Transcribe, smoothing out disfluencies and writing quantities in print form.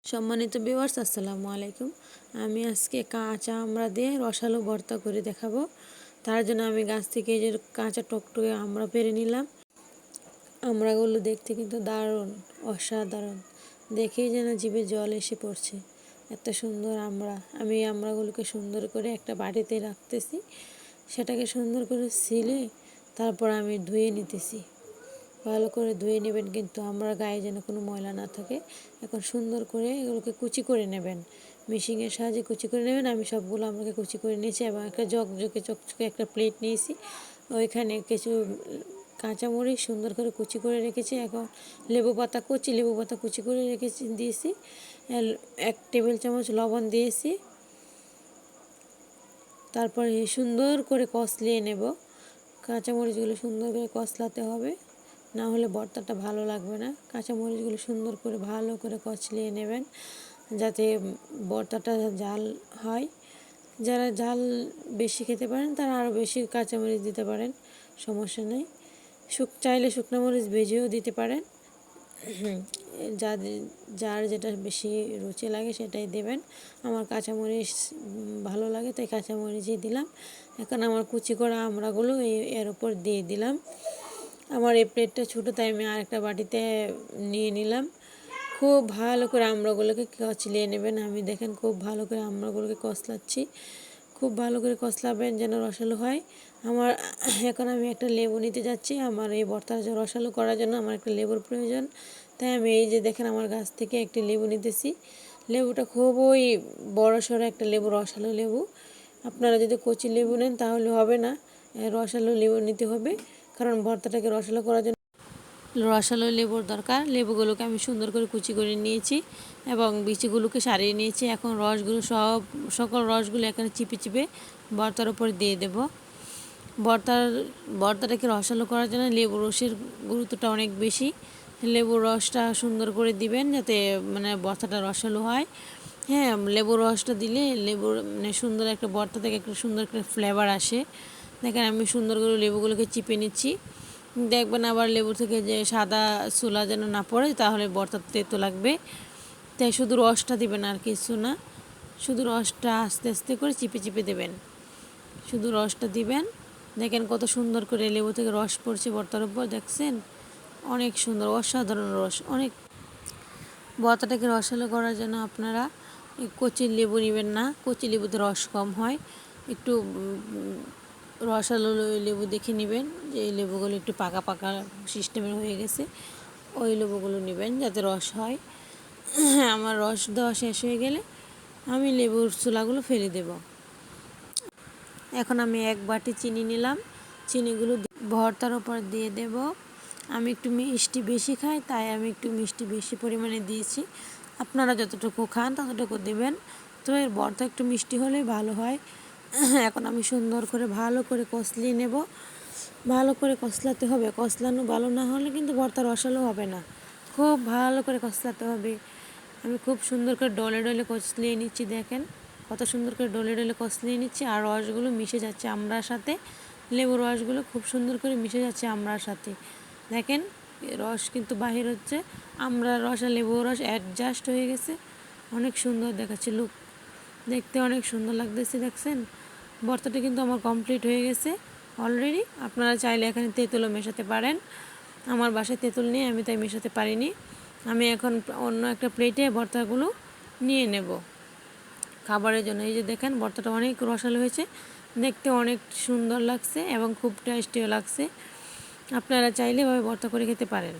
সম্মানিত ভিউয়ার্স, আসসালামু আলাইকুম। আমি আজকে কাঁচা আমড়া দিয়ে রসালো ভর্তা করে দেখাবো। তার জন্য আমি গাছ থেকে এই যে কাঁচা টকটকে আমড়া পেড়ে নিলাম। আমড়াগুলো দেখতে কিন্তু দারুণ, অসাধারণ, দেখেই যেন জিভে জল এসে পড়ছে। এত সুন্দর আমড়া। আমি এই আমড়াগুলোকে সুন্দর করে একটা বাটিতে রাখতেছি, সেটাকে সুন্দর করে ছিলে তারপর আমি ধুয়ে নিতেছি। ভালো করে ধুয়ে নেবেন, কিন্তু আমরা গায়ে যেন কোনো ময়লা না থাকে। এখন সুন্দর করে এগুলোকে কুচি করে নেবেন, মেশিনের সাহায্যে কুচি করে নেবেন। আমি সবগুলো আমাকে কুচি করে নিয়েছি এবং একটা চকচকে একটা প্লেট নিয়েছি। ওইখানে কিছু কাঁচামরিচ সুন্দর করে কুচি করে রেখেছি। এখন লেবু পাতা কুচি করে দিয়েছি। 1 টেবিল চামচ লবণ দিয়েছি। তারপরে সুন্দর করে কষলিয়ে নেব। কাঁচামরিচগুলো সুন্দর করে কষলাতে হবে, না হলে ভর্তাটা ভালো লাগবে না। কাঁচামরিচগুলো সুন্দর করে ভালো করে কষলিয়ে নেবেন, যাতে ভর্তাটা ঝাল হয়। যারা ঝাল বেশি খেতে পারেন তারা আরও বেশি কাঁচামরিচ দিতে পারেন, সমস্যা নেই। চাইলে শুকনো মরিচ ভেজেও দিতে পারেন। যার যেটা বেশি রুচি লাগে সেটাই দেবেন। আমার কাঁচামরিচ ভালো লাগে, তাই কাঁচামরিচই দিলাম। এখন আমার কুচি করা আমড়াগুলো এর উপর দিয়ে দিলাম। আমার এই প্লেটটা ছোটো, তাই আমি আরেকটা বাটিতে নিয়ে নিলাম। খুব ভালো করে আমড়াগুলোকে কচলিয়ে নেবেন। আমি দেখেন খুব ভালো করে আমড়াগুলোকে কচলাচ্ছি। খুব ভালো করে কচলাবেন যেন রসালো হয়। এখন আমি একটা লেবু নিতে যাচ্ছি। আমার এই ভর্তা রসালো করার জন্য আমার একটা লেবুর প্রয়োজন, তাই আমি এই যে দেখেন আমার গাছ থেকে একটি লেবু নিতেছি। লেবুটা খুবই বড় সড়ো একটা লেবু, রসালো লেবু। আপনারা যদি কচি লেবু নেন তাহলে হবে না, রসালো লেবু নিতে হবে, কারণ ভর্তাটাকে রসালো করার জন্য রসালো লেবুর দরকার। লেবুগুলোকে আমি সুন্দর করে কুচি করে নিয়েছি এবং বিচিগুলোকে সারিয়ে নিয়েছি। এখন সকল রসগুলো এখানে চিপে চিপে ভর্তার উপর দিয়ে দেব। ভর্তাটাকে রসালো করার জন্য লেবুর রসের গুরুত্বটা অনেক বেশি। লেবুর রসটা সুন্দর করে দিবেন যাতে ভর্তাটা রসালো হয়। হ্যাঁ, লেবুর রসটা দিলে লেবুর সুন্দর একটা ভর্তা থেকে একটা সুন্দর একটা ফ্লেভার আসে। দেখেন আমি সুন্দর করে লেবুগুলোকে চিপে নিচ্ছি। দেখবেন আবার লেবু থেকে যে সাদা চুলা যেন না পড়ে, তাহলে ভর্তা তেতো লাগবে। তাই শুধু রসটা দিবেন, আর কিছু না। শুধু রসটা আস্তে আস্তে করে চিপে চিপে দেবেন। শুধু রসটা দিবেন। দেখেন কত সুন্দর করে লেবু থেকে রস পড়ছে ভর্তার উপর, দেখছেন? অনেক সুন্দর, অসাধারণ রস। ভর্তাটাকে রসালো করার জন্য আপনারা কচি লেবু নেবেন না, কচি লেবুতে রস কম হয়। একটু রসালো লেবু দেখে নেবেন, যে এই লেবুগুলো একটু পাকা পাকা সিস্টেমের হয়ে গেছে, ওই লেবুগুলো নেবেন যাতে রস হয়। আমার রস দেওয়া শেষ হয়ে গেলে আমি লেবুর চুলাগুলো ফেলে দেব। এখন আমি 1 বাটি চিনি নিলাম। চিনিগুলো ভর্তার উপর দিয়ে দেব। আমি একটু মিষ্টি বেশি খাই, তাই আমি একটু মিষ্টি বেশি পরিমাণে দিয়েছি। আপনারা যতটুকু খান ততটুকু দেবেন, তো এর ভর্তা একটু মিষ্টি হলেই ভালো হয়। এখন আমি সুন্দর করে ভালো করে কষলিয়ে নেব। ভালো করে কষলাতে হবে, কষলানো ভালো না হলে কিন্তু ভর্তা রসালো হবে না। খুব ভালো করে কষলাতে হবে। আমি খুব সুন্দর করে ডলে ডলে কষলিয়ে নিচ্ছি। দেখেন কত সুন্দর করে ডলে ডলে কষলিয়ে নিচ্ছি, আর রসগুলো মিশে যাচ্ছে আমড়ার সাথে। লেবুর রসগুলো খুব সুন্দর করে মিশে যাচ্ছে আমড়ার সাথে। দেখেন রস কিন্তু বাহির হচ্ছে, আমড়ার রস আর লেবুর রস অ্যাডজাস্ট হয়ে গেছে। অনেক সুন্দর দেখাচ্ছে, লুক দেখতে অনেক সুন্দর লাগতেছে। দেখছেন ভর্তাটা কিন্তু আমার কমপ্লিট হয়ে গেছে অলরেডি। আপনারা চাইলে এখানে তেঁতুলও মেশাতে পারেন। আমার বাসায় তেঁতুল নেই, আমি তাই মেশাতে পারিনি। আমি এখন অন্য একটা প্লেটে ভর্তাগুলো নিয়ে নেব খাবারের জন্য। এই যে দেখেন ভর্তাটা অনেক রসালো হয়েছে, দেখতে অনেক সুন্দর লাগছে এবং খুব টেস্টিও লাগছে। আপনারা চাইলে এভাবে ভর্তা করে খেতে পারেন।